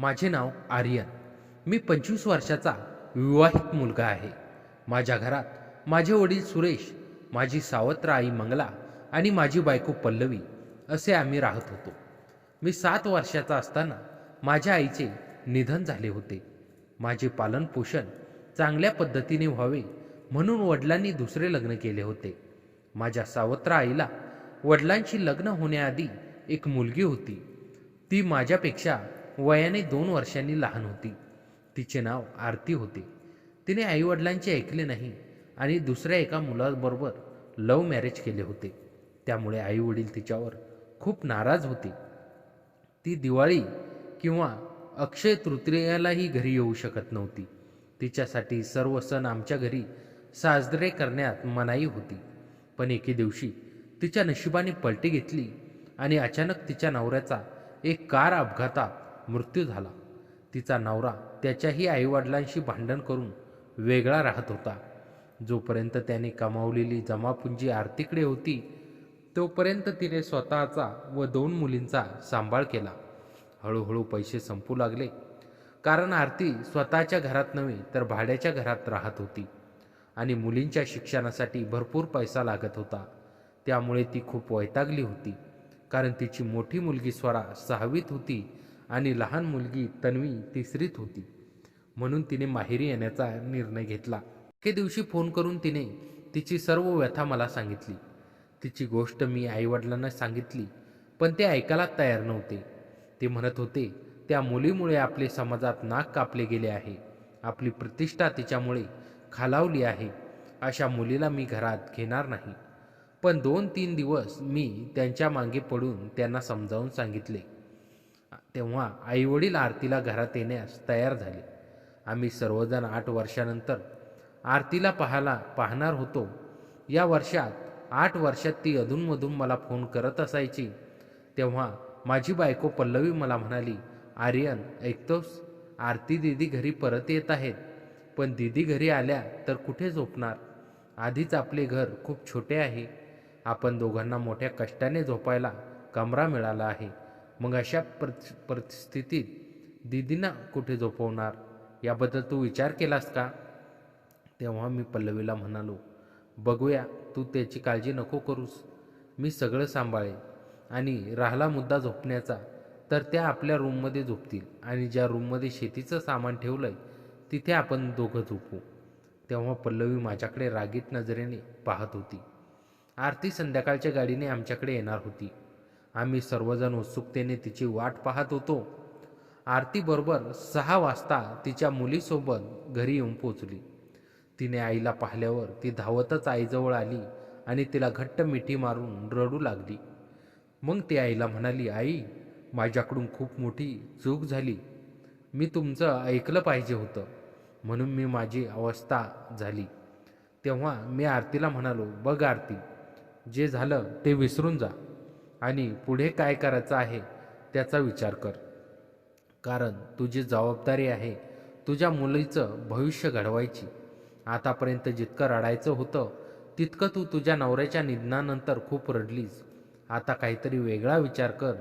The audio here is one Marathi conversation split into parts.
माझे नाव आर्यन. मी 25 वर्षाचा विवाहित मुलगा आहे. माझ्या घरात माझे वडील सुरेश, माझी सावत्र आई मंगला आणि माझी बायको पल्लवी असे आम्ही राहत होतो. मी 7 वर्षाचा असताना माझ्या आईचे निधन झाले होते. माझे पालनपोषण चांगल्या पद्धतीने व्हावे म्हणून वडिलांनी दुसरे लग्न केले होते. माझ्या सावत्र आईला वडिलांशी लग्न होण्याआधी एक मुलगी होती. ती माझ्यापेक्षा वयाने 2 वर्षांनी लहान होती. तिचे नाव आरती होते. तिने आईवडिलांचे ऐकले नाही आणि दुसऱ्या एका मुलाबरोबर लव्ह मॅरेज केले होते. त्यामुळे आईवडील तिच्यावर खूप नाराज होते. ती दिवाळी किंवा अक्षय तृतीयेलाही घरी येऊ शकत नव्हती. तिच्यासाठी सर्व सण आमच्या घरी साजरे करण्यात मनाई होती. पण एके दिवशी तिच्या नशिबाने पलटी घेतली आणि अचानक तिच्या नवऱ्याचा एक कार अपघातात मृत्यू झाला. तिचा नवरा त्याच्याही आईवडिलांशी भांडण करून वेगळा राहत होता. जोपर्यंत त्याने कमावलेली जमापुंजी आरतीकडे होती तोपर्यंत तिने स्वतःचा व 2 मुलींचा सांभाळ केला. हळूहळू पैसे संपू लागले, कारण आरती स्वतःच्या घरात नव्हे तर भाड्याच्या घरात राहत होती आणि मुलींच्या शिक्षणासाठी भरपूर पैसा लागत होता. त्यामुळे ती खूप वैतागली होती, कारण तिची मोठी मुलगी स्वरा 6वीत होती आणि लहान मुलगी तन्वी 3रीत होती. म्हणून तिने माहेरी येण्याचा निर्णय घेतला. एके दिवशी फोन करून तिने तिची सर्व व्यथा मला सांगितली. तिची गोष्ट मी आईवडिलांना सांगितली, पण ते ऐकायला तयार नव्हते. ते म्हणत होते, त्या मुलीमुळे आपले समाजात नाक कापले गेले आहे. आपली प्रतिष्ठा तिच्यामुळे खालावली आहे. अशा मुलीला मी घरात घेणार नाही. पण 2-3 दिवस मी त्यांच्या मागे पडून त्यांना समजावून सांगितले. तेव्हा आईवडील आरतीला घरात येण्यास तयार झाले. आम्ही सर्वजण 8 वर्षानंतर आरतीला पाहणार होतो. या वर्षात 8 वर्षात ती अधूनमधून मला फोन करत असायची. तेव्हा माझी बायको पल्लवी मला म्हणाली, आर्यन ऐकतोस, आरती दीदी घरी परत येत आहेत. पण दीदी घरी आल्या तर कुठे झोपणार? आधीच आपले घर खूप छोटे आहे. आपण दोघांना मोठ्या कष्टाने झोपायला कमरा मिळाला आहे. मग अशा परिस्थितीत दीदींना कुठे झोपवणार? याबद्दल तू विचार केलास का? तेव्हा मी पल्लवीला म्हणालो, बघूया, तू त्याची काळजी नको करूस. मी सगळं सांभाळेन. आणि राहिला मुद्दा झोपण्याचा, तर त्या आपल्या रूममध्ये झोपतील आणि ज्या रूममध्ये शेतीचं सामान ठेवलंय तिथे आपण दोघं झोपू. तेव्हा पल्लवी माझ्याकडे रागीट नजरेने पाहत होती. आरती संध्याकाळच्या गाडीने आमच्याकडे येणार होती. आम्ही सर्वजण उत्सुकतेने तिची वाट पाहत होतो. आरती बरोबर 6 वाजता तिच्या मुलीसोबत घरी येऊन पोचली. तिने आईला पाहिल्यावर ती धावतच आईजवळ आली आणि तिला घट्ट मिठी मारून रडू लागली. मग ती आईला म्हणाली, आई, माझ्याकडून खूप मोठी चूक झाली. मी तुमचं ऐकलं पाहिजे होतं, म्हणून मी माझी अवस्था झाली. तेव्हा मी आरतीला म्हणालो, बघ आरती, जे झालं ते विसरून जा आणि पुढे काय करायचं आहे त्याचा विचार कर. कारण तुझी जबाबदारी आहे तुझ्या मुलीचं भविष्य घडवायची. आतापर्यंत जितकं रडायचं होतं तितकं तू तुझ्या नवऱ्याच्या निधनानंतर खूप रडलीस. आता काहीतरी वेगळा विचार कर,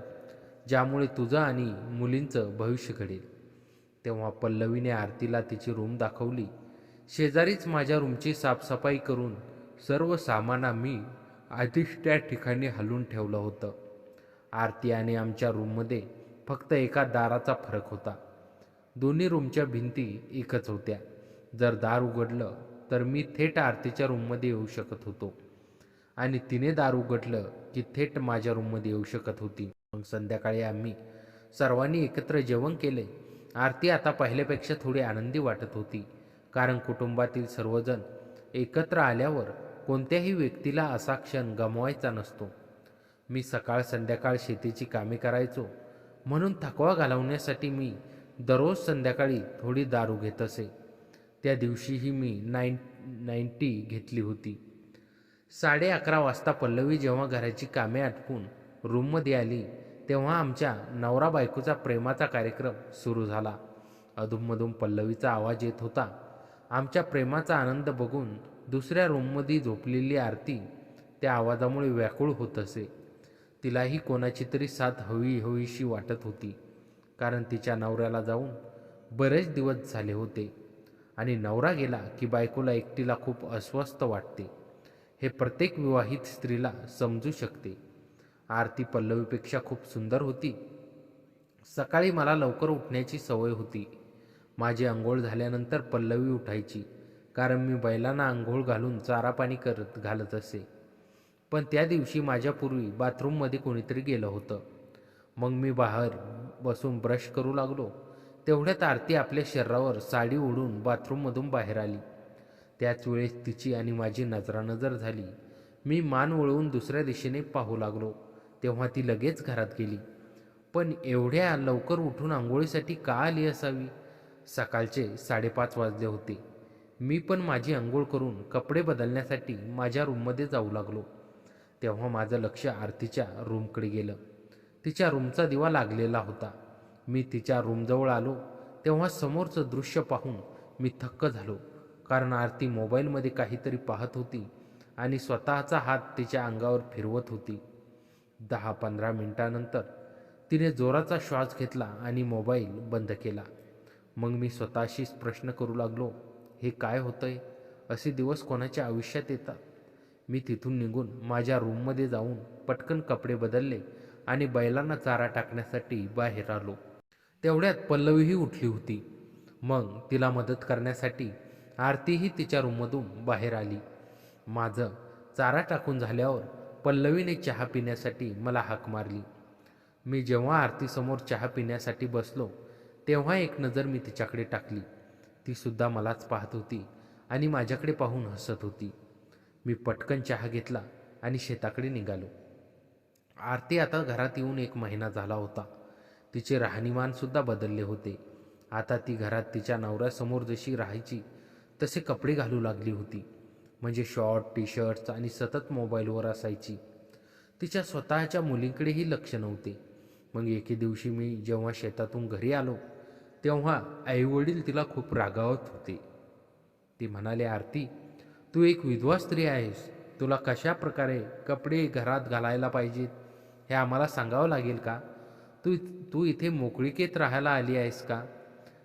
ज्यामुळे तुझं आणि मुलींचं भविष्य घडेल. तेव्हा पल्लवीने आरतीला तिची रूम दाखवली. शेजारीच माझ्या रूमची साफसफाई करून सर्व सामान मी आधीच त्या ठिकाणी हलवून ठेवलं होतं. आरती आणि आमच्या रूममध्ये फक्त एका दाराचा फरक होता. दोन्ही रूमच्या भिंती एकच होत्या. जर दार उघडलं तर मी थेट आरतीच्या रूममध्ये येऊ शकत होतो आणि तिने दार उघडलं की थेट माझ्या रूममध्ये येऊ शकत होती. मग संध्याकाळी आम्ही सर्वांनी एकत्र जेवण केले. आरती आता पहिल्यापेक्षा थोडी आनंदी वाटत होती, कारण कुटुंबातील सर्वजण एकत्र आल्यावर कोणत्याही व्यक्तीला असा क्षण गमवायचा नसतो. मी सकाळ संध्याकाळ शेतीची कामे करायचो, म्हणून थकवा घालवण्यासाठी मी दररोज संध्याकाळी थोडी दारू घेत असे. त्या दिवशीही मी 90 घेतली होती. 11:30 वाजता पल्लवी जेव्हा घराची कामे आटपून रूममध्ये आली तेव्हा आमच्या नवरा बायकोचा प्रेमाचा कार्यक्रम सुरू झाला. अधूनमधून पल्लवीचा आवाज येत होता. आमच्या प्रेमाचा आनंद बघून दुसऱ्या रूममध्ये झोपलेली आरती त्या आवाजामुळे व्याकुळ होत असे. तिलाही कोणाची तरी साथ हवीशी वाटत होती, कारण तिच्या नवऱ्याला जाऊन बरेच दिवस झाले होते आणि नवरा गेला की बायकोला एकटीला खूप अस्वस्थ वाटते. हे प्रत्येक विवाहित स्त्रीला समजू शकते. आरती पल्लवीपेक्षा खूप सुंदर होती. सकाळी मला लवकर उठण्याची सवय होती. माझी अंघोळ झाल्यानंतर पल्लवी उठायची, कारण मी बैलांना अंघोळ घालून चारा पाणी घालत असे. पण त्या दिवशी माझ्यापूर्वी बाथरूममध्ये कोणीतरी गेलं होतं. मग मी बाहेर बसून ब्रश करू लागलो. तेवढ्यात आरती आपल्या शरीरावर साडी ओढून बाथरूममधून बाहेर आली. त्याच वेळेस तिची आणि माझी नजरानजर झाली. मी मान वळवून दुसऱ्या दिशेने पाहू लागलो, तेव्हा ती लगेच घरात गेली. पण एवढ्या लवकर उठून आंघोळीसाठी का आली असावी? सकाळचे 5:30 वाजले होते. मी पण माझी आंघोळ करून कपडे बदलण्यासाठी माझ्या रूममध्ये जाऊ लागलो. तेव्हा माझं लक्ष आरतीच्या रूमकडे गेलं. तिच्या रूमचा दिवा लागलेला होता. मी तिच्या रूमजवळ आलो तेव्हा समोरचं दृश्य पाहून मी थक्क झालो, कारण आरती मोबाईलमध्ये काहीतरी पाहत होती आणि स्वतःचा हात तिच्या अंगावर फिरवत होती. 10-15 मिनिटांनंतर तिने जोराचा श्वास घेतला आणि मोबाईल बंद केला. मग मी स्वतःशीच प्रश्न करू लागलो, हे काय होतंय? असे दिवस कोणाच्या आयुष्यात येतात? मी तिथून निघून माझ्या रूममध्ये जाऊन पटकन कपडे बदलले आणि बैलांना चारा टाकण्यासाठी बाहेर आलो. तेवढ्यात पल्लवीही उठली होती. मग तिला मदत करण्यासाठी आरतीही तिच्या रूममधून बाहेर आली. माझं चारा टाकून झाल्यावर पल्लवीने चहा पिण्यासाठी मला हाक मारली. मी जेव्हा आरतीसमोर चहा पिण्यासाठी बसलो तेव्हा एक नजर मी तिच्याकडे टाकली. ती सुद्धा मलाच पाहत होती आणि माझ्याकडे पाहून हसत होती. मी पटकन चहा घेतला आणि शेताकडे निघालो. आरती आता घरात येऊन 1 महिना झाला होता. तिचे राहणीमानसुद्धा बदलले होते. आता ती घरात तिच्या नवऱ्यासमोर जशी राहायची तसे कपडे घालू लागली होती. म्हणजे शॉर्ट, टी-शर्ट्स आणि सतत मोबाईलवर असायची. तिच्या स्वतःच्या मुलींकडेही लक्ष नव्हते. मग एके दिवशी मी जेव्हा शेतातून घरी आलो तेव्हा आईवडील तिला खूप रागावत होते. ती म्हणाले, आरती, तू एक विधवा स्त्री आहेस. तुला कशा प्रकारे कपडे घरात घालायला पाहिजेत हे आम्हाला सांगावं लागेल का? तू तू इथे मोकळीकेत राहायला आली आहेस का?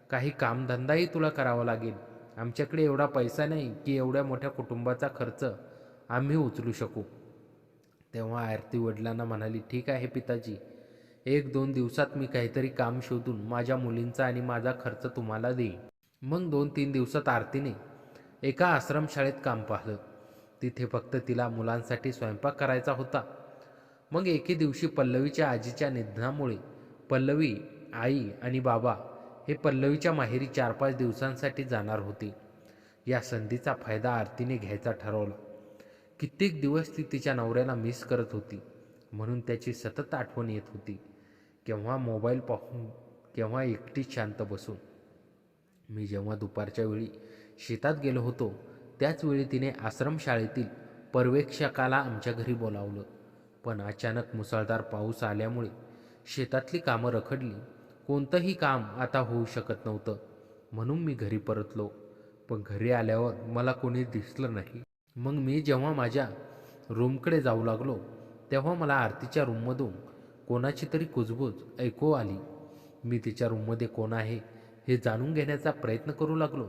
काही कामधंदाही तुला करावा लागेल. आमच्याकडे एवढा पैसा नाही की एवढ्या मोठ्या कुटुंबाचा खर्च आम्ही उचलू शकू. तेव्हा आरती वडिलांना म्हणाली, ठीक आहे पिताजी, 1-2 दिवसात मी काहीतरी काम शोधून माझ्या मुलींचा आणि माझा खर्च तुम्हाला देईन. मग 2-3 दिवसात आरतीने एका आश्रमशाळेत काम पाहिलं. तिथे फक्त तिला मुलांसाठी स्वयंपाक करायचा होता. मग एके दिवशी पल्लवीच्या आजीच्या निधनामुळे पल्लवी, आई आणि बाबा हे पल्लवीच्या माहेरी 4-5 दिवसांसाठी जाणार होते. या संधीचा फायदा आरतीने घ्यायचा ठरवला. कित्येक दिवस ती तिच्या नवऱ्याला मिस करत होती, म्हणून त्याची सतत आठवण येत होती. केव्हा मोबाईल पाहून, केव्हा एकटीच शांत बसून. मी जेव्हा दुपारच्या वेळी शेतात गेलो होतो त्याच वेळी तिने आश्रमशाळेतील पर्यवेक्षकाला आमच्या घरी बोलावलं. पण अचानक मुसळधार पाऊस आल्यामुळे शेतातली कामं रखडली. कोणतंही काम आता होऊ शकत नव्हतं, म्हणून मी घरी परतलो. पण घरी आल्यावर मला कोणी दिसलं नाही. मग मी जेव्हा माझ्या रूमकडे जाऊ लागलो तेव्हा मला आरतीच्या रूममधून कोणाची तरी कुजबूज ऐकू आली. मी तिच्या रूममध्ये कोण आहे हे जाणून घेण्याचा प्रयत्न करू लागलो.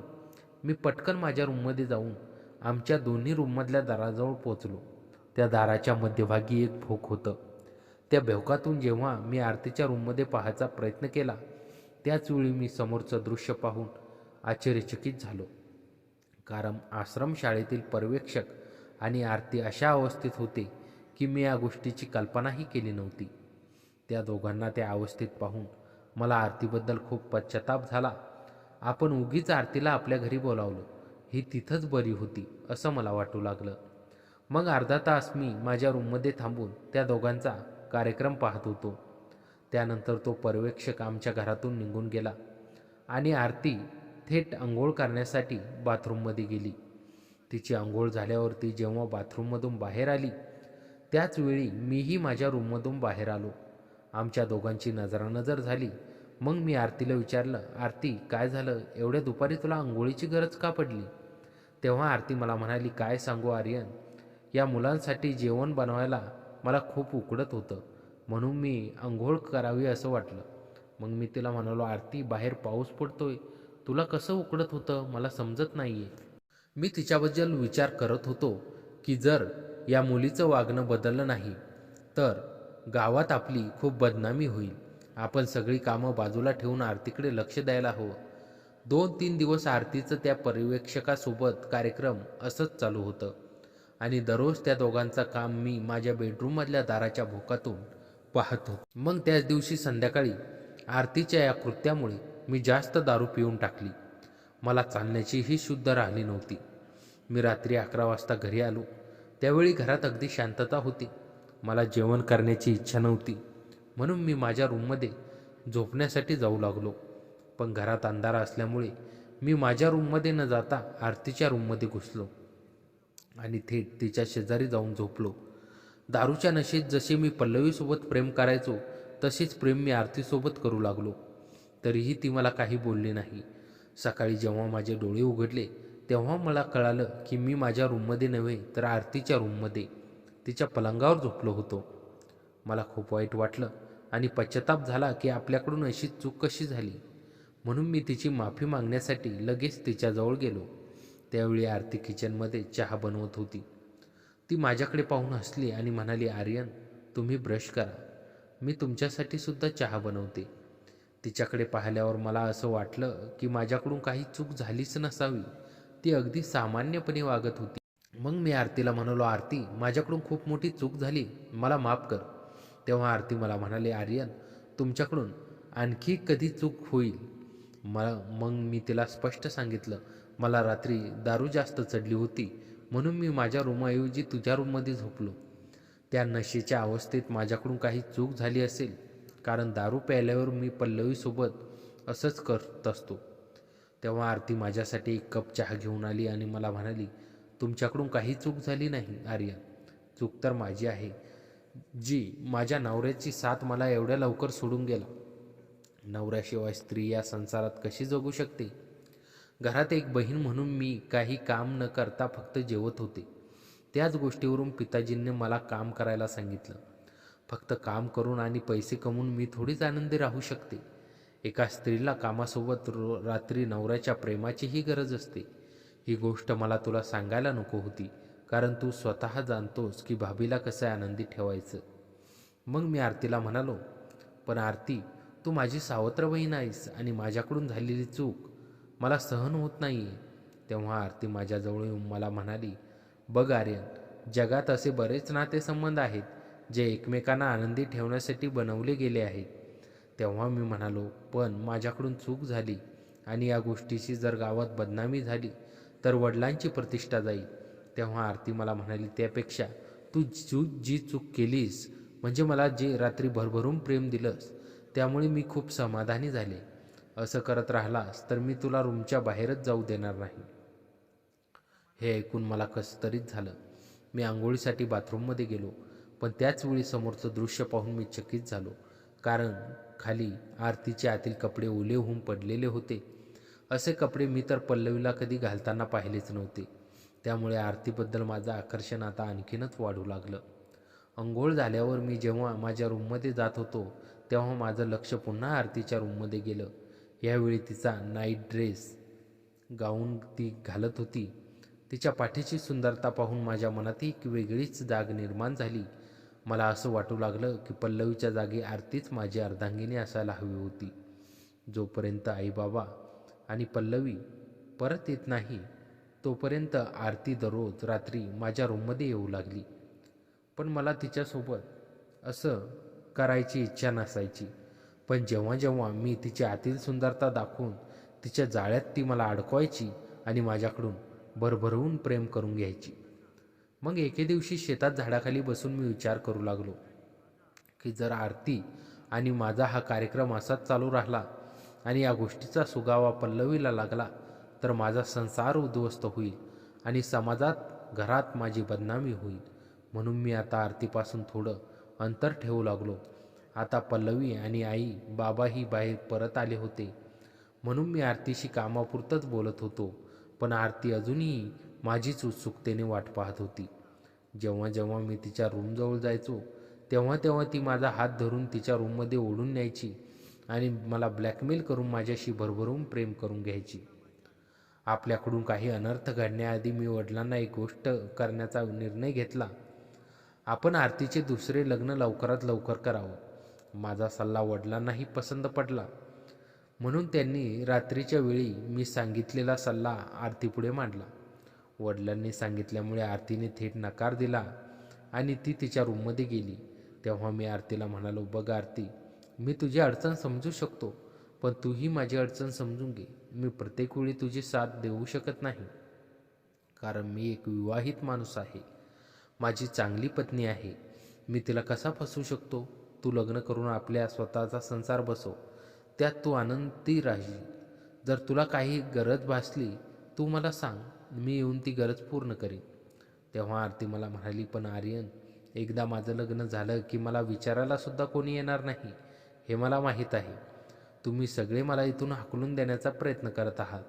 मी पटकन माझ्या रूममध्ये जाऊन आमच्या दोन्ही रूममधल्या दाराजवळ पोचलो. त्या दाराच्या मध्यभागी एक भोक होतं. त्या भोकातून जेव्हा मी आरतीच्या रूममध्ये पाहायचा प्रयत्न केला त्याचवेळी मी समोरचं दृश्य पाहून आश्चर्यचकित झालो. कारण आश्रमशाळेतील पर्यवेक्षक आणि आरती अशा अवस्थेत होते की मी या गोष्टीची कल्पनाही केली नव्हती. त्या दोघांना त्या अवस्थेत पाहून मला आरतीबद्दल खूप पश्चाताप झाला. आपण उगीच आरतीला आपल्या घरी बोलावलं, ही तिथंच बरी होती असं मला वाटू लागलं. मग अर्धा तास मी माझ्या रूममध्ये थांबून त्या दोघांचा कार्यक्रम पाहत होतो. त्यानंतर तो पर्यवेक्षक आमच्या घरातून निघून गेला आणि आरती थेट आंघोळ करण्यासाठी बाथरूममध्ये गेली. तिची आंघोळ झाल्यावर ती जेव्हा बाथरूममधून बाहेर आली त्याच वेळी मीही माझ्या रूममधून बाहेर आलो. आमच्या दोघांची नजरानजर झाली. मग मी आरतीला विचारलं, आरती, काय झालं? एवढ्या दुपारी तुला आंघोळीची गरज का पडली? तेव्हा आरती मला म्हणाली, काय सांगू आर्यन, या मुलांसाठी जेवण बनवायला मला खूप उकडत होतं, म्हणून मी आंघोळ करावी असं वाटलं. मग मी तिला म्हणालो, आरती बाहेर पाऊस पडतोय, तुला कसं उकडत होतं मला समजत नाहीये. मी तिच्याबद्दल विचार करत होतो की जर या मुलीचं वागणं बदललं नाही तर गावात आपली खूप बदनामी होईल. आपण सगळी कामं बाजूला ठेवून आरतीकडे लक्ष द्यायला हवं. 2-3 दिवस आरतीचं त्या पर्यवेक्षकासोबत कार्यक्रम असंच चालू होतं आणि दररोज त्या दोघांचं काम मी माझ्या बेडरूममधल्या दाराच्या भोकातून पाहत होतो. मग त्याच दिवशी संध्याकाळी आरतीच्या या कृत्यामुळे मी जास्त दारू पिऊन टाकली. मला चालण्याचीही शुद्ध राहिली नव्हती. मी रात्री 11 वाजता घरी आलो. त्यावेळी घरात अगदी शांतता होती. मला जेवण करण्याची इच्छा नव्हती, म्हणून मी माझ्या रूममध्ये झोपण्यासाठी जाऊ लागलो. पण घरात अंधारा असल्यामुळे मी माझ्या रूममध्ये न जाता आरतीच्या रूममध्ये घुसलो आणि थेट तिच्या शेजारी जाऊन झोपलो. दारूच्या नशेत जसे मी पल्लवीसोबत प्रेम करायचो तसेच प्रेम मी आरतीसोबत करू लागलो. तरीही ती मला काही बोलली नाही. सकाळी जेव्हा माझे डोळे उघडले तेव्हा मला कळालं की मी माझ्या रूममध्ये नव्हे तर आरतीच्या रूममध्ये तिच्या पलंगावर झोपलो होतो. मला खूप वाईट वाटलं आणि पश्चाताप झाला की आपल्याकडून अशी चूक कशी झाली. म्हणून मी तिची माफी मागण्यासाठी लगेच तिच्याजवळ गेलो. त्यावेळी आरती किचनमध्ये चहा बनवत होती. ती माझ्याकडे पाहून हसली आणि म्हणाली, आर्यन, तुम्ही ब्रश करा, मी तुमच्यासाठी सुद्धा चहा बनवते. तिच्याकडे पाहिल्यावर मला असं वाटलं की माझ्याकडून काही चूक झालीच नसावी. ती अगदी सामान्यपणे वागत होती. मग मी आरतीला म्हणालो, आरती, माझ्याकडून खूप मोठी चूक झाली, मला माफ कर. तेव्हा आरती मला म्हणाली, आर्यन, तुमच्याकडून आणखी कधी चूक होईल. मग मी तिला स्पष्ट सांगितलं, मला रात्री दारू जास्त चढली होती म्हणून मी माझ्या रूमऐवजी तुझ्या रूममध्ये झोपलो. त्या नशेच्या अवस्थेत माझ्याकडून काही चूक झाली असेल, कारण दारू प्यायल्यावर मी पल्लवीसोबत असंच करत असतो. तेव्हा आरती माझ्यासाठी एक कप चहा घेऊन आली आणि मला म्हणाली, तुमच्याकडून काही चूक झाली नाही आर्यन. चूक तर माझी आहे, जी माझ्या नवऱ्याची साथ मला एवढ्या लवकर सोडून गेला. नवऱ्याशिवाय स्त्री या संसारात कशी जगू शकते. घरात एक बहीण म्हणून मी काही काम न करता फक्त जेवत होते. त्याच गोष्टीवरून पिताजींनी मला काम करायला सांगितलं. फक्त काम करून आणि पैसे कमवून मी थोडीच आनंदी राहू शकते. एका स्त्रीला कामासोबत रात्री नवऱ्याच्या प्रेमाचीही गरज असते. ही गोष्ट मला तुला सांगायला नको होती, कारण तू स्वतः जाणतोस की भाभीला कसं आनंदी ठेवायचं. मग मी आरतीला म्हणालो, पण आरती, तू माझी सावत्र बहीण आहेस आणि माझ्याकडून झालेली चूक मला सहन होत नाही आहे. तेव्हा आरती माझ्याजवळ येऊन मला म्हणाली, बघ आर्यन, जगात असे बरेच नातेसंबंध आहेत जे एकमेकांना आनंदी ठेवण्यासाठी बनवले गेले आहेत. तेव्हा मी म्हणालो, पण माझ्याकडून चूक झाली आणि या गोष्टीची जर गावात बदनामी झाली तर वडिलांची प्रतिष्ठा जाईल. तेव्हा आरती मला म्हणाली, त्यापेक्षा तू जी चूक केलीस, म्हणजे मला जे रात्री भरभरून प्रेम दिलंस, त्यामुळे मी खूप समाधानी झाले. असं करत राहिलास तर मी तुला रूमच्या बाहेरच जाऊ देणार नाही. हे ऐकून मला कसं तरीच झालं. मी आंघोळीसाठी बाथरूममध्ये गेलो, पण त्याचवेळी समोरचं दृश्य पाहून मी चकित झालो, कारण खाली आरतीचे आतील कपडे ओले होऊन पडलेले होते. असे कपडे मी तर पल्लवीला कधी घालताना पाहिलेच नव्हते. त्यामुळे आरतीबद्दल माझं आकर्षण आता आणखीनच वाढू लागलं. अंघोळ झाल्यावर मी जेव्हा माझ्या रूममध्ये जात होतो तेव्हा माझं लक्ष पुन्हा आरतीच्या रूममध्ये गेलं. यावेळी तिचा नाईट ड्रेस गाऊन ती घालत होती. तिच्या पाठीची सुंदरता पाहून माझ्या मनात एक वेगळीच जाग निर्माण झाली. मला असं वाटू लागलं की पल्लवीच्या जागी आरतीच माझी अर्धांगिनी असायला हवी होती. जोपर्यंत आईबाबा आणि पल्लवी परत येत नाही तोपर्यंत आरती दररोज रात्री माझ्या रूममध्ये येऊ लागली. पण मला तिच्यासोबत असं करायची इच्छा नसायची. पण जेव्हा जेव्हा मी तिची आतील सुंदरता दाखवून तिच्या जाळ्यात ती मला अडकवायची आणि माझ्याकडून भरभरून प्रेम करून घ्यायची. मग एके दिवशी शेतात झाडाखाली बसून मी विचार करू लागलो की जर आरती आणि माझा हा कार्यक्रम असाच चालू राहिला आणि या गोष्टीचा सुगावा पल्लवीला लागला तर माझा संसार उद्ध्वस्त होईल आणि समाजात घरात माझी बदनामी होईल. म्हणून मी आता आरतीपासून थोडं अंतर ठेवू लागलो. आता पल्लवी आणि आई बाबाही बाहेर परत आले होते, म्हणून मी आरतीशी कामापुरतंच बोलत होतो. पण आरती अजूनही माझीच उत्सुकतेने वाट पाहत होती. जेव्हा जेव्हा मी तिच्या रूमजवळ जायचो तेव्हा तेव्हा ती माझा हात धरून तिच्या रूममध्ये ओढून न्यायची आणि मला ब्लॅकमेल करून माझ्याशी भरभरून प्रेम करून घ्यायची. आपल्याकडून काही अनर्थ घडण्याआधी मी वडिलांना एक गोष्ट करण्याचा निर्णय घेतला. आपण आरतीचे दुसरे लग्न लवकरात लवकर करावं. माझा सल्ला वडिलांनाही पसंत पडला. म्हणून त्यांनी रात्रीच्या वेळी मी सांगितलेला सल्ला आरतीपुढे मांडला. वडिलांनी सांगितल्यामुळे आरतीने थेट नकार दिला आणि ती तिच्या रूममध्ये गेली. तेव्हा मी आरतीला म्हणालो, बघ आरती, मी तुझी अडचण समजू शकतो, पण तूही माझी अडचण समजून घे. मी प्रत्येक वेळी तुझी साथ देऊ शकत नाही, कारण मी एक विवाहित माणूस आहे. माझी चांगली पत्नी आहे. मी तिला कसा फसवू शकतो? तू लग्न करून आपल्या स्वतःचा संसार बसव. त्यात तू आनंदी राहील. जर तुला काही गरज भासली तू मला सांग, मी येऊन ती गरज पूर्ण करीन. तेव्हा आरती मला म्हणाली, पण आर्यन, एकदा माझं लग्न झालं की मला विचारायला सुद्धा कोणी येणार नाही, हे मला माहीत आहे. तुम्ही सगळे मला इथून हाकलून देण्याचा प्रयत्न करत आहात.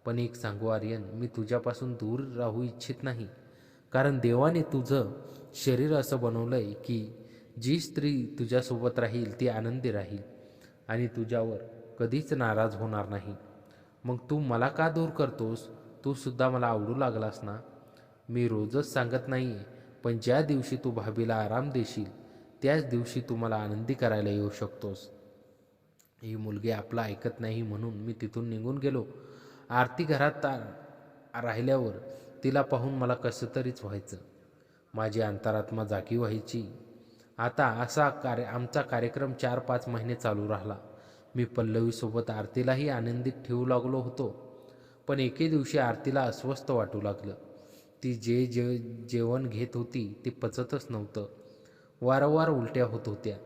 पण एक सांगू आर्यन, मी तुझ्यापासून दूर राहू इच्छित नाही. कारण देवाने तुझं शरीर असं बनवलंय की जी स्त्री तुझ्यासोबत राहील ती आनंदी राहील आणि तुझ्यावर कधीच नाराज होणार नाही. मग तू मला का दूर करतोस? तू सुद्धा मला आवडू लागलास ना. मी रोजच सांगत नाही आहे, पण ज्या दिवशी तू भाभीला आराम देशील त्याच दिवशी तू मला आनंदी करायला येऊ शकतोस. ही मुलगी आपलं ऐकत नाही म्हणून मी तिथून निघून गेलो. आरती घरात राहिल्यावर तिला पाहून मला कसं तरीच व्हायचं. माझी अंतरात्मा जागी व्हायची. आता आमचा कार्यक्रम 4-5 महिने चालू राहिला. मी पल्लवीसोबत आरतीलाही आनंदित ठेवू लागलो होतो. पण एके दिवशी आरतीला अस्वस्थ वाटू लागलं. ती जेवण घेत होती ते पचतच नव्हतं. वारंवार उलट्या होत होत्या.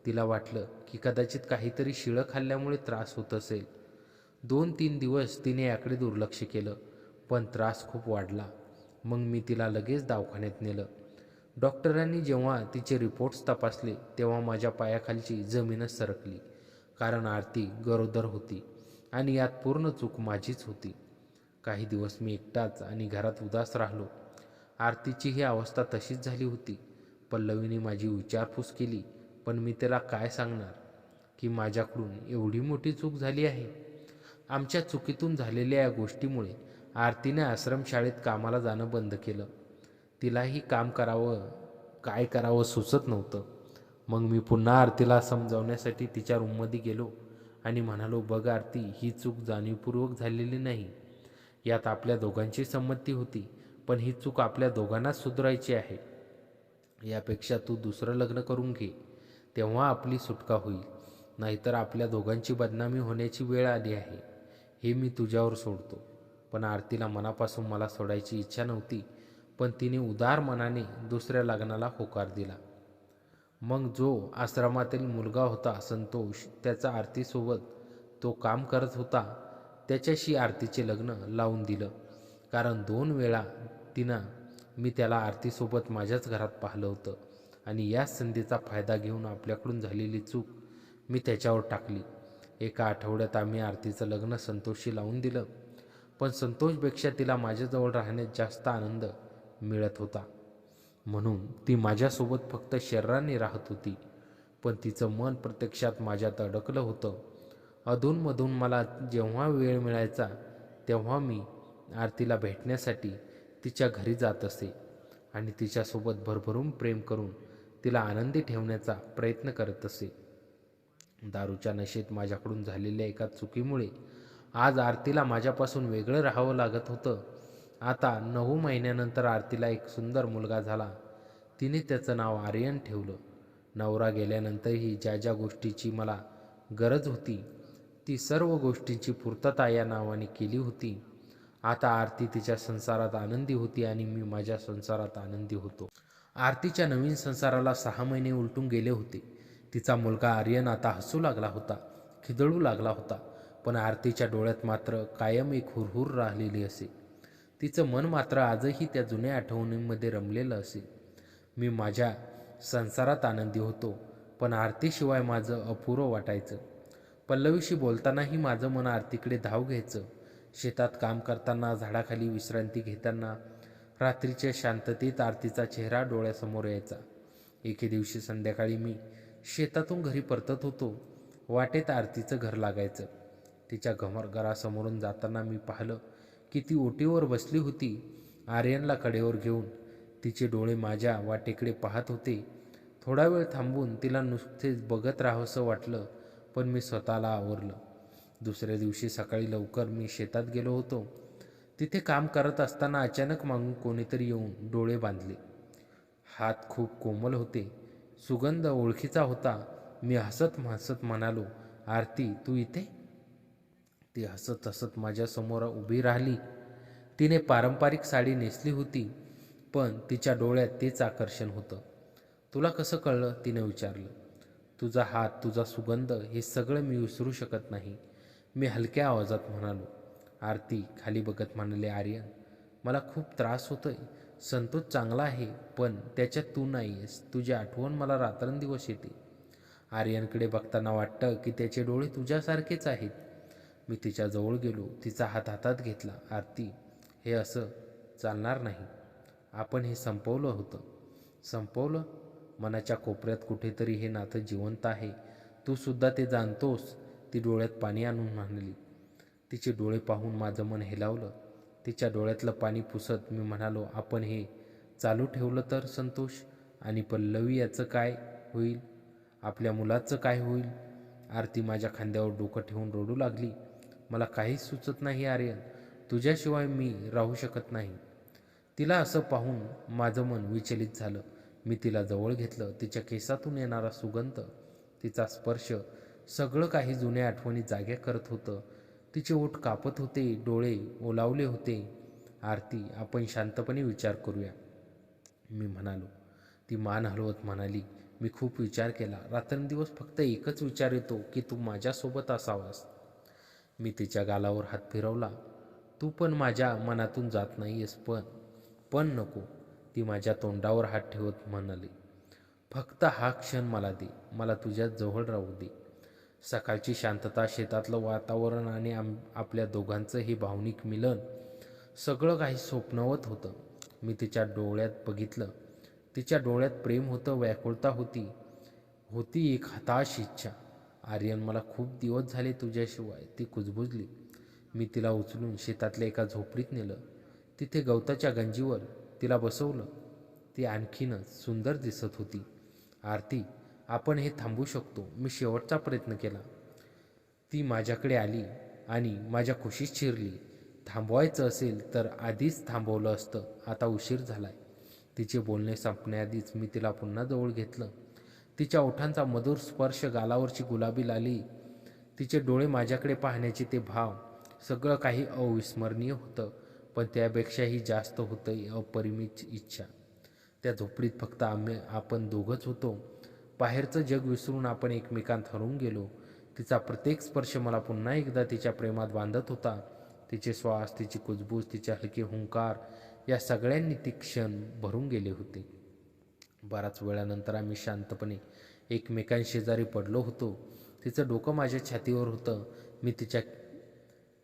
तिला वाटलं की कदाचित काहीतरी शिळं खाल्ल्यामुळे त्रास होत असेल. 2-3 दिवस तिने याकडे दुर्लक्ष केलं, पण त्रास खूप वाढला. मग मी तिला लगेच दवाखान्यात नेलं. डॉक्टरांनी जेव्हा तिचे रिपोर्ट्स तपासले तेव्हा माझ्या पायाखालची जमीनच सरकली. कारण आरती गरोदर होती आणि यात पूर्ण चूक माझीच होती. काही दिवस मी एकटाच आणि घरात उदास राहिलो. आरतीची ही अवस्था तशीच झाली होती. पल्लवीने माझी विचारपूस केली, पण मी त्याला काय सांगणार की माझ्याकडून एवढी मोठी चूक झाली आहे. आमच्या चुकीतून झालेल्या या गोष्टीमुळे आरतीने आश्रमशाळेत कामाला जाणं बंद केलं. तिलाही काय करावं सुचत नव्हतं. मग मी पुन्हा आरतीला समजावण्यासाठी तिच्या रूममध्ये गेलो आणि म्हणालो, बघ आरती, ही चूक जाणीवपूर्वक झालेली नाही. यात आपल्या दोघांची संमती होती, पण ही चूक आपल्या दोघांनाच सुधारायची आहे. यापेक्षा तू दुसरं लग्न करून घे, तेव्हा आपली सुटका होईल. नाहीतर आपल्या दोघांची बदनामी होण्याची वेळ आली आहे. हे मी तुझ्यावर सोडतो. पण आरतीला मनापासून मला सोडायची इच्छा नव्हती, पण तिने उदार मनाने दुसऱ्या लग्नाला होकार दिला. मग जो आश्रमातील मुलगा होता संतोष, त्याचा आरतीसोबत तो काम करत होता, त्याच्याशी आरतीचे लग्न लावून दिलं. कारण 2 वेळा मी त्याला आरतीसोबत माझ्याच घरात पाहिलं होतं आणि याच संधीचा फायदा घेऊन आपल्याकडून झालेली चूक मी त्याच्यावर टाकली. एका आठवड्यात आम्ही आरतीचं लग्न संतोषशी लावून दिलं. पण संतोषपेक्षा तिला माझ्याजवळ राहण्यात जास्त आनंद मिळत होता. म्हणून ती माझ्यासोबत फक्त शरीराने राहत होती, पण तिचं मन प्रत्यक्षात माझ्यात अडकलं होतं. अधूनमधून मला जेव्हा वेळ मिळायचा तेव्हा मी आरतीला भेटण्यासाठी तिच्या घरी जात असे आणि तिच्यासोबत भरभरून प्रेम करून तिला आनंदी ठेवण्याचा प्रयत्न करत असे. दारूच्या नशेत माझ्याकडून झालेल्या एका चुकीमुळे आज आरतीला माझ्यापासून वेगळं राहावं लागत होतं. आता 9 महिन्यानंतर आरतीला एक सुंदर मुलगा झाला. तिने त्याचं नाव आर्यन ठेवलं. नवरा गेल्यानंतरही ज्या ज्या गोष्टीची मला गरज होती ती सर्व गोष्टींची पूर्तता या नावाने केली होती. आता आरती तिच्या संसारात आनंदी होती आणि मी माझ्या संसारात आनंदी होतो. आरतीच्या नवीन संसाराला 6 महिने उलटून गेले होते. तिचा मुलगा आर्यन आता हसू लागला होता, खिदळू लागला होता. पण आरतीच्या डोळ्यात मात्र कायम एक हुरहुर राहिलेली असे. तिचं मन मात्र आजही त्या जुन्या आठवणींमध्ये रमलेलं असे. मी माझ्या संसारात आनंदी होतो, पण आरतीशिवाय माझं अपुरं वाटायचं. पल्लवीशी बोलतानाही माझं मन आरतीकडे धाव घ्यायचं. शेतात काम करताना, झाडाखाली विश्रांती घेताना, रात्रीच्या शांततेत आरतीचा चेहरा डोळ्यासमोर यायचा. एके दिवशी संध्याकाळी मी शेतातून घरी परतत होतो. वाटेत आरतीचं घर लागायचं. तिच्या घरासमोरून जाताना मी पाहिलं की ती ओटीवर बसली होती, आर्यनला कडेवर घेऊन. तिचे डोळे माझ्या वाटेकडे पाहत होते. थोडा वेळ थांबून तिला नुसतेच बघत राहावंसं वाटलं, पण मी स्वतःला आवरलं. दुसऱ्या दिवशी सकाळी लवकर मी शेतात गेलो होतो. तिथे काम करत असताना अचानक मागून कोणीतरी येऊन डोळे बांधले. हात खूप कोमल होते, सुगंध ओळखीचा होता. मी हसत हसत म्हणालो, आरती तू इथे? ती हसत हसत माझ्यासमोर उभी राहिली. तिने पारंपरिक साडी नेसली होती, पण तिच्या डोळ्यात तेच आकर्षण होतं. तुला कसं कळलं? तिने विचारलं. तुझा हात, तुझा सुगंध, हे सगळं मी विसरू शकत नाही, मी हलक्या आवाजात म्हणालो. आरती खाली बघत म्हणाले, आर्यन मला खूप त्रास होतोय. संतोष चांगला आहे, पण त्याच्यात तू नाही आहेस. तुझी आठवण मला रात्रंदिवस येते. आर्यनकडे बघताना वाटतं की त्याचे डोळे तुझ्यासारखेच आहेत. मी तिच्याजवळ गेलो, तिचा हात हातात घेतला. आरती, हे असं चालणार नाही. आपण हे संपवलं होतं. संपवलं? मनाच्या कोपऱ्यात कुठेतरी हे नातं जिवंत आहे. तू सुद्धा ते जाणतोस. ती डोळ्यात पाणी आणून म्हणाली. तिचे डोळे पाहून माझं मन हेलावलं. तिच्या डोळ्यातलं पाणी पुसत मी म्हणालो, आपण हे चालू ठेवलं तर संतोष? आणि पल्लवी याचं काय होईल? आपल्या मुलाचं काय होईल? आरती माझ्या खांद्यावर डोकं ठेवून रडू लागली. मला काहीच सुचत नाही आर्यन, तुझ्याशिवाय मी राहू शकत नाही. तिला असं पाहून माझं मन विचलित झालं. मी तिला जवळ घेतलं. तिच्या केसातून येणारा सुगंध, तिचा स्पर्श, सगळं काही जुन्या आठवणी जाग्या करत होतं. तिचे ओठ कापत होते, डोळे ओलावले होते. आरती, आपण शांतपणे विचार करूया, मी म्हणालो. ती मान हलवत म्हणाली, मी खूप विचार केला. रात्रंदिवस फक्त एकच विचार येतो की तू माझ्यासोबत असावास. मी तिच्या गालावर हात फिरवला. तू पण माझ्या मनातून जात नाहीयेस. पण नको. ती माझ्या तोंडावर हात ठेवत म्हणाली, फक्त हा क्षण मला दे. मला तुझ्या जवळ राहू दे. सकाळची शांतता, शेतातलं वातावरण आणि आपल्या दोघांचं हे भावनिक मिलन, सगळं काही स्वप्नवत होतं. मी तिच्या डोळ्यात बघितलं. तिच्या डोळ्यात प्रेम होतं, व्याकुळता होती. होती एक हताश इच्छा. आर्यन, मला खूप दिवस झाले तुझ्याशिवाय, ती कुजबुजली. मी तिला उचलून शेतातल्या एका झोपडीत नेलं. तिथे गवताच्या गंजीवर तिला बसवलं. ती आणखीनच सुंदर दिसत होती. आरती, आपण हे थांबवू शकतो. मी शेवटचा प्रयत्न केला. ती माझ्याकडे आली आणि माझ्या कुशीत शिरली. थांबवायचं असेल तर आधीच थांबवलं असतं. आता उशीर झालाय. तिचे बोलणे संपण्याआधीच मी तिला पुन्हा जवळ घेतलं. तिच्या ओठांचा मधुर स्पर्श, गालावरची गुलाबी लाली, तिचे डोळे माझ्याकडे पाहण्याचे ते भाव, सगळं काही अविस्मरणीय होतं. पण त्यापेक्षाही जास्त होतं अपरिमित इच्छा. त्या झोपडीत फक्त आपण दोघंच होतो. बाहेरचं जग विसरून आपण एकमेकांत हरवून गेलो. तिचा प्रत्येक स्पर्श मला पुन्हा एकदा तिच्या प्रेमात बांधत होता. तिचे श्वास, तिची कुजबूज, तिचे हलके हुंकार, या सगळ्यांनी ती क्षण भरून गेले होते. बराच वेळानंतर आम्ही शांतपणे एकमेकांशेजारी पडलो होतो. तिचं डोकं माझ्या छातीवर होतं. मी तिच्या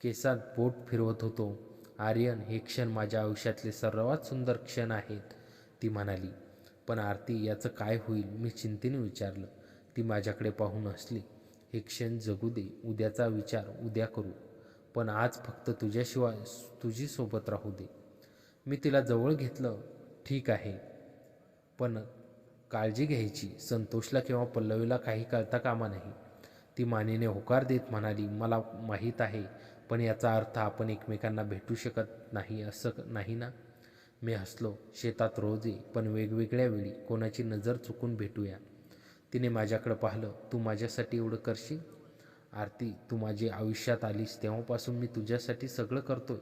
केसात बोट फिरवत होतो. आर्यन, हे क्षण माझ्या आयुष्यातले सर्वात सुंदर क्षण आहेत, ती म्हणाली. पण आरती, याचं काय होईल? मी चिंतेने विचारलं. ती माझ्याकडे पाहून हसली. हे क्षण जगू दे. उद्याचा विचार उद्या करू. पण आज फक्त तुझ्याशिवाय तुझी सोबत राहू दे. मी तिला जवळ घेतलं. ठीक आहे, पण काळजी घ्यायची. संतोषला किंवा पल्लवीला काही कळता कामा नाही. ती मानेने होकार देत म्हणाली, मला माहीत आहे, पण याचा अर्थ आपण एकमेकांना भेटू शकत नाही असं नाही ना? मी हसलो. शेतात रोज ये, पण वेगवेगळ्या वेळी, कोणाची नजर चुकून भेटूया. तिने माझ्याकडे पाहिलं. तू माझ्यासाठी एवढं करशील? आरती, तू माझ्या आयुष्यात आलीस तेव्हापासून मी तुझ्यासाठी सगळं करतोय.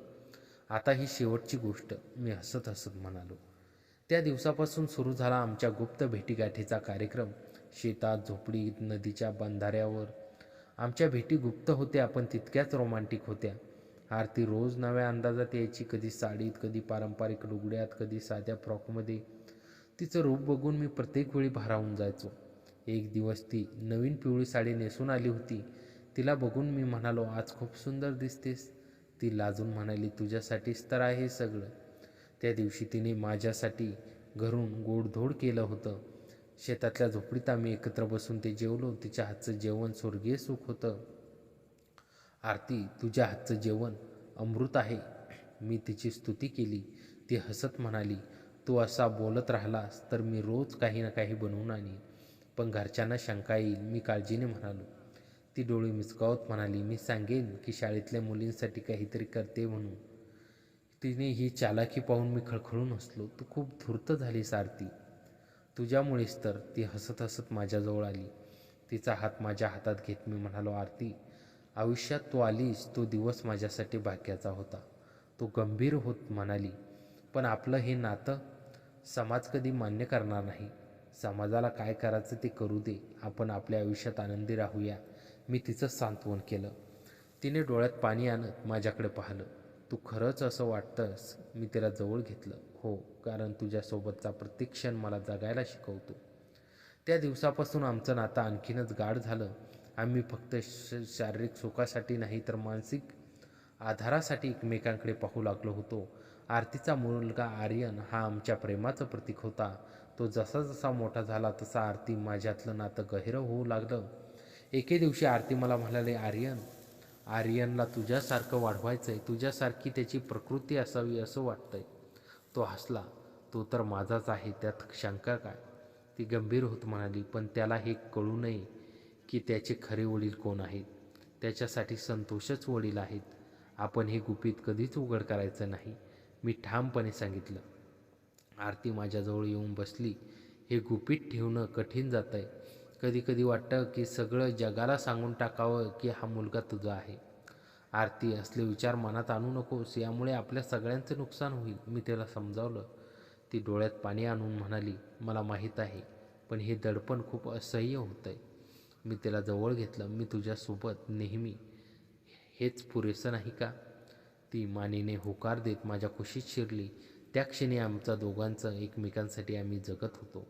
आता ही शेवटची गोष्ट, मी हसत हसत म्हणालो. त्या दिवसापासून सुरू झाला आमच्या गुप्त भेटीगाठीचा कार्यक्रम. शेतात, झोपडीत, नदीच्या बंधाऱ्यावर. आमच्या भेटी गुप्त होत्या, पण तितक्याच रोमॅन्टिक होत्या. आरती रोज नव्या अंदाजात यायची, कधी साडीत, कधी पारंपरिक लुगड्यात, कधी साध्या फ्रॉकमध्ये. तिचं रूप बघून मी प्रत्येक वेळी भारावून जायचो. एक दिवस ती नवीन पिवळी साडी नेसून आली होती. तिला बघून मी म्हणालो, आज खूप सुंदर दिसतेस. ती लाजून म्हणाली, तुझ्यासाठीच तर आहे सगळं. त्या दिवशी तिने माझ्यासाठी घरून गोडधोड केलं होतं. शेतातल्या झोपडीत आम्ही एकत्र बसून ते जेवलो. तिच्या हातचं जेवण स्वर्गीय सुख होतं. आरती, तुझ्या हातचं जेवण अमृत आहे. मी तिची स्तुती केली. ती हसत म्हणाली, तू असा बोलत राहिलास तर मी रोज काही ना काही बनवून आणीन, पण घरच्यांना शंका येईल. मी काळजीने म्हणालो. ती डोळे मिचकावत म्हणाली, मी सांगेन की शाळेतल्या मुलींसाठी काहीतरी करते म्हणून. तिने ही चालाकी पाहून मी खळखळून हसलो. तू खूप धूर्त झालीस आरती. तुझ्यामुळेच तर. ती हसत हसत माझ्याजवळ आली. तिचा हात माझ्या हातात घेत मी म्हणालो, आरती, आयुष्यात तू आलीस तो दिवस माझ्यासाठी भाग्याचा होता. तो गंभीर होत म्हणाली, पण आपलं हे नातं समाज कधी मान्य करणार नाही. समाजाला काय करायचं ते करू दे, आपण आपल्या आयुष्यात आनंदी राहूया. मी तिचं सांत्वन केलं. तिने डोळ्यात पाणी आणत माझ्याकडे पाहिलं. तू खरंच असं वाटतंस? मी तिला जवळ घेतलं. हो, कारण तुझ्यासोबतचा प्रत्येक क्षण मला जगायला शिकवतो. त्या दिवसापासून आमचं नातं आणखीनच गाढ झालं. आम्ही फक्त शारीरिक सुखासाठी नाही तर मानसिक आधारासाठी एकमेकांकडे पाहू लागलो होतो. आरतीचा मुलगा आर्यन हा आमच्या प्रेमाचं प्रतीक होता. तो जसा जसा मोठा झाला तसा आरती माझ्यातलं नातं गहिरं होऊ लागलं. एके दिवशी आरती मला म्हणाले, आर्यनला तुझ्यासारखं वाढवायचंय, तुझ्यासारखी त्याची प्रकृती असावी असं वाटतंय. तो हसला. तो तर माझाच आहे, त्यात शंका काय? ती गंभीर होत म्हणाली, पण त्याला हे कळू नये की त्याचे खरे वडील कोण आहेत. त्याच्यासाठी संतोषच वडील आहेत. आपण हे गुपित कधीच उघड करायचं नाही, मी ठामपणे सांगितलं. आरती माझ्याजवळ येऊन बसली. हे गुपित ठेवणं कठीण जातंय. कधी कधी वाटतं की सगळं जगाला सांगून टाकावं की हा मुलगा तुझा आहे. आरती, असले विचार मनात आणू नकोस, यामुळे आपल्या सगळ्यांचं नुकसान होईल. मी त्याला समजावलं. ती डोळ्यात पाणी आणून म्हणाली, मला माहीत आहे, पण हे दडपण खूप असह्य होतंय. मी तिला जवळ घेतलं. मी तुझ्यासोबत नेहमी, हेच पुरेसं नाही का? ती मानेने होकार देत माझ्या कुशीत शिरली. त्या क्षणी आमचा दोघांचं एकमेकांसाठी आम्ही जगत होतो.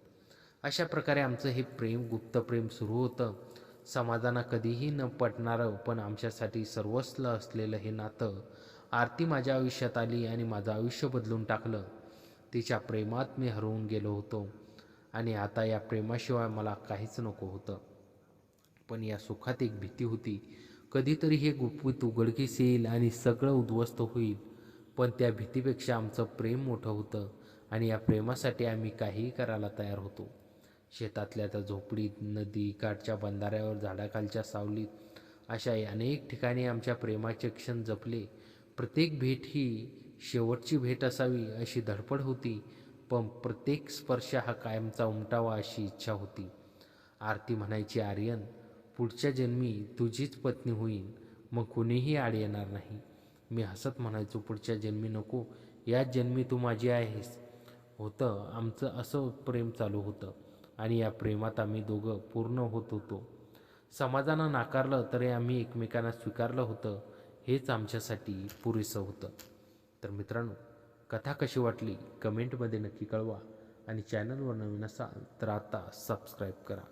अशा प्रकारे आमचं हे प्रेम, गुप्त प्रेम सुरू होतं. समाजांना कधीही न पटणारं पण आमच्यासाठी सर्वस्व असलेलं हे नातं. आरती माझ्या आयुष्यात आली आणि माझं आयुष्य बदलून टाकलं. तिच्या प्रेमात मी हरवून गेलो होतो आणि आता या प्रेमाशिवाय मला काहीच नको होतं. पण या सुखात एक भीती होती. कधीतरी हे गुपित उघडकीस येईल आणि सगळं उद्ध्वस्त होईल. पण त्या भीतीपेक्षा आमचं प्रेम मोठं होतं आणि या प्रेमासाठी आम्ही काहीही करायला तयार होतो. शेतातल्या त्या झोपडीत, नदी काठच्या बंधाऱ्यावर, झाडाखालच्या सावलीत, अशा अनेक ठिकाणी आमच्या प्रेमाचे क्षण जपले. प्रत्येक भेट ही शेवटची भेट असावी अशी धडपड होती, पण प्रत्येक स्पर्श हा कायमचा उमटावा अशी इच्छा होती. आरती म्हणायची, आर्यन, पुढच्या जन्मी तुझीच पत्नी होईन, मग कुणीही आड येणार नाही. मी हसत म्हणायचो, पुढच्या जन्मी नको, याच जन्मी तू माझी आहेस. होतं आमचं असं प्रेम चालू होतं आणि या प्रेमात आम्ही दोघं पूर्ण होत होतो. समाजानं नाकारलं तरी आम्ही एकमेकांना स्वीकारलं होतं. हेच आमच्यासाठी पुरेसं होतं. तर मित्रांनो, कथा कशी वाटली कमेंटमध्ये नक्की कळवा आणि चॅनलवर नवीन असाल तर आता सबस्क्राईब करा.